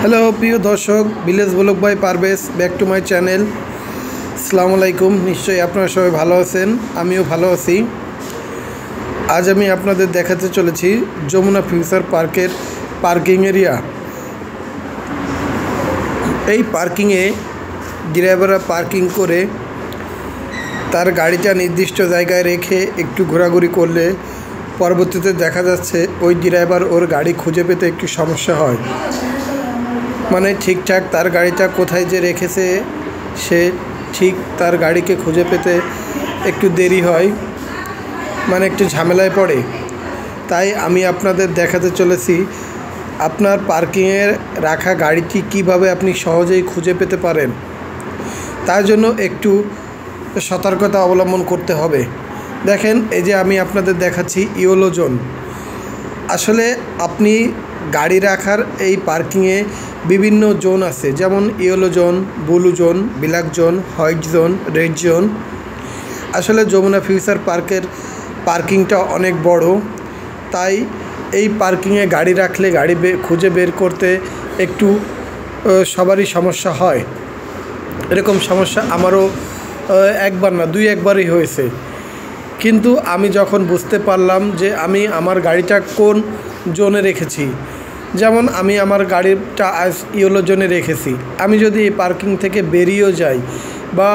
Hello প্রিয় দর্শক, village blog by Parvez, back to my channel. আসসালামু আলাইকুম। নিশ্চয়ই আপনারা সবাই ভালো আছেন, আমিও ভালো আছি। আজ আমি আপনাদের দেখাতে চলেছি যমুনা ফিউচার পার্কের পার্কিং এরিয়া। এই পার্কিংয়ে ড্রাইভাররা পার্কিং করে তার গাড়িটা নির্দিষ্ট জায়গায় রেখে একটু ঘোরাঘুরি করলে পরবর্তীতে দেখা যাচ্ছে ওই ড্রাইভার ওর গাড়ি খুঁজে পেতে একটু সমস্যা হয়। মানে ঠিকঠাক তার গাড়িটা কোথায় যে রেখেছে সে ঠিক তার গাড়িকে খুঁজে পেতে একটু দেরি হয়, মানে একটু ঝামেলায় পড়ে। তাই আমি আপনাদের দেখাতে চলেছি আপনার পার্কিংয়ে রাখা গাড়িটি কিভাবে আপনি সহজেই খুঁজে পেতে পারেন। তার জন্য একটু সতর্কতা অবলম্বন করতে হবে। দেখেন, এই যে আমি আপনাদের দেখাচ্ছি ইয়েলো জোন। আসলে আপনি গাড়ি রাখার এই পার্কিংয়ে বিভিন্ন জোন আছে, যেমন yellow zone, blue zone, black zone, white zone, red zone. আসলে যমুনা ফিউচার পার্কের পার্কিংটা অনেক বড়, তাই এই পার্কিংয়ে গাড়ি রাখলে গাড়ি খুঁজে বের করতে একটু সবারই সমস্যা হয়। এরকম সমস্যা আমারও একবার না দুই একবারই হয়েছে। কিন্তু আমি যখন বুঝতে পারলাম যে আমি আমার গাড়িটা কোন জোনে রেখেছি, যেমন আমি আমার গাড়িটা আজ ইয়েলো জোনে রেখেছি, আমি যদি এই পার্কিং থেকে বেরিয়েও যাই বা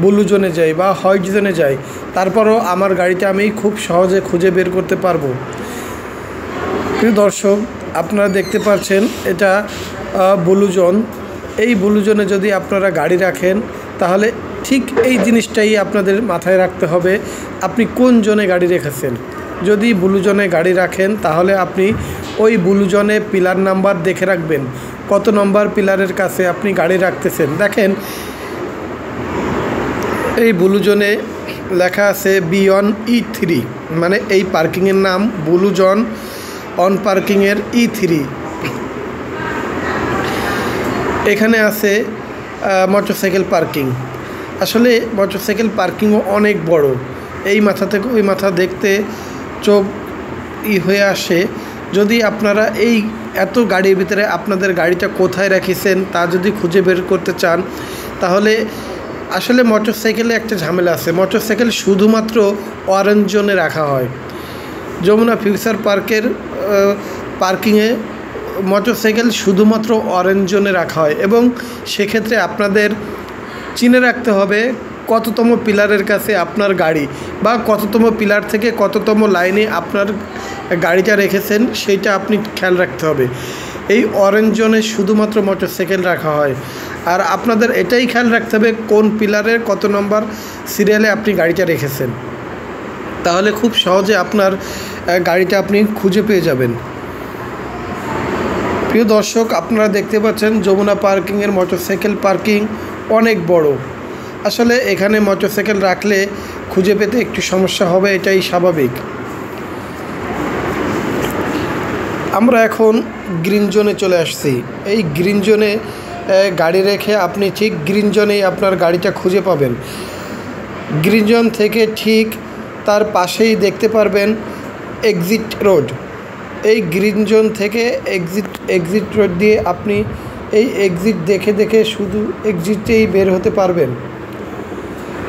ব্লু জোনে যাই বা হোয়াইট জোনে যাই, তারপরও আমার গাড়িটা আমি খুব সহজে খুঁজে বের করতে পারবো। প্রিয় দর্শক, আপনারা দেখতে পাচ্ছেন এটা ব্লু জোন। এই ব্লু জোনে যদি আপনারা গাড়ি রাখেন তাহলে ঠিক এই জিনিসটাই আপনাদের মাথায় রাখতে হবে, আপনি কোন জোনে গাড়ি রেখেছেন। যদি ব্লু জোনে গাড়ি রাখেন তাহলে আপনি ওই ব্লু জোনে পিলার নাম্বার দেখে রাখবেন, কত নম্বর পিলারের কাছে আপনি গাড়ি রাখতেছেন। দেখেন, এই ব্লু জোনে লেখা আছে B1E3, মানে এই পার্কিংয়ের নাম ব্লু জোন অন পার্কিংয়ের E3। এখানে আছে মোটরসাইকেল পার্কিং। আসলে মোটরসাইকেল পার্কিংও অনেক বড়, এই মাথা থেকে ওই মাথা দেখতে চোখ হয়ে আসে। যদি আপনারা এই এত গাড়ির ভিতরে আপনাদের গাড়িটা কোথায় রেখেছেন তা যদি খুঁজে বের করতে চান, তাহলে আসলে মোটরসাইকেলে একটা ঝামেলা আছে। মোটরসাইকেল শুধুমাত্র অরেঞ্জ জোনে রাখা হয়। যমুনা ফিউচার পার্কের পার্কিংয়ে মোটরসাইকেল শুধুমাত্র অরেঞ্জ জোনে রাখা হয়, এবং সেক্ষেত্রে আপনাদের চিনে রাখতে হবে কততম পিলারের কাছে আপনার গাড়ি, বা কততম পিলার থেকে কততম লাইনে আপনার গাড়িটা রেখেছেন, সেইটা আপনি খেয়াল রাখতে হবে। এই অরেঞ্জ জোনে শুধুমাত্র মোটরসাইকেল রাখা হয়। আর আপনাদের এটাই খেয়াল রাখতে হবে কোন পিলারের কত নম্বর সিরিয়ালে আপনি গাড়িটা রেখেছেন, তাহলে খুব সহজে আপনার গাড়িটা আপনি খুঁজে পেয়ে যাবেন। প্রিয় দর্শক, আপনারা দেখতে পাচ্ছেন যমুনা পার্কিংয়ের মোটরসাইকেল পার্কিং অনেক বড়। আসলে এখানে মোটরসাইকেল রাখলে খুঁজে পেতে একটু সমস্যা হবে, এটাই স্বাভাবিক। আমরা এখন গ্রিন জোনে চলে আসছি। এই গ্রিন জোনে গাড়ি রেখে আপনি ঠিক গ্রিন জোনেই আপনার গাড়িটা খুঁজে পাবেন। গ্রিন জোন থেকে ঠিক তার পাশেই দেখতে পারবেন এক্সিট রোড। এই গ্রিন জোন থেকে এক্সিট রোড দিয়ে আপনি এই এক্সিট দেখে দেখে শুধু এক্সিটেই বের হতে পারবেন।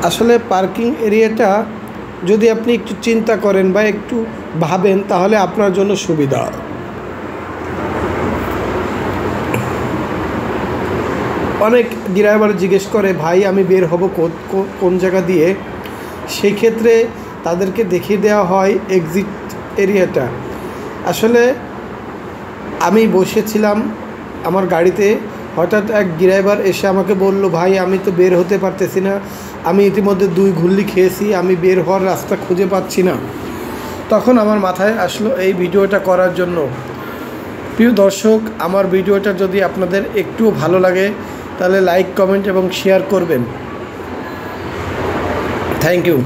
আসলে পার্কিং এরিয়াটা যদি আপনি একটু চিন্তা করেন বা একটু ভাবেন, তাহলে আপনার জন্য সুবিধা। অনেক ড্রাইভার জিজ্ঞেস করে, ভাই আমি বের হব কোন জায়গা দিয়ে, সেই ক্ষেত্রে তাদেরকে দেখিয়ে দেওয়া হয় এক্সিট এরিয়াটা। আসলে আমি বসেছিলাম আমার গাড়িতে, হঠাৎ এক ড্রাইভার এসে আমাকে বলল, ভাই আমি তো বের হতে পারতেছি না, আমি ইতিমধ্যে 2 ঘুল্লি খেয়েছি, আমি বের হওয়ার রাস্তা খুঁজে পাচ্ছি না। তখন আমার মাথায় আসলো এই ভিডিওটা করার জন্য। প্রিয় দর্শক, আমার ভিডিওটা যদি আপনাদের একটুও ভালো লাগে তাহলে লাইক, কমেন্ট এবং শেয়ার করবেন। Thank you.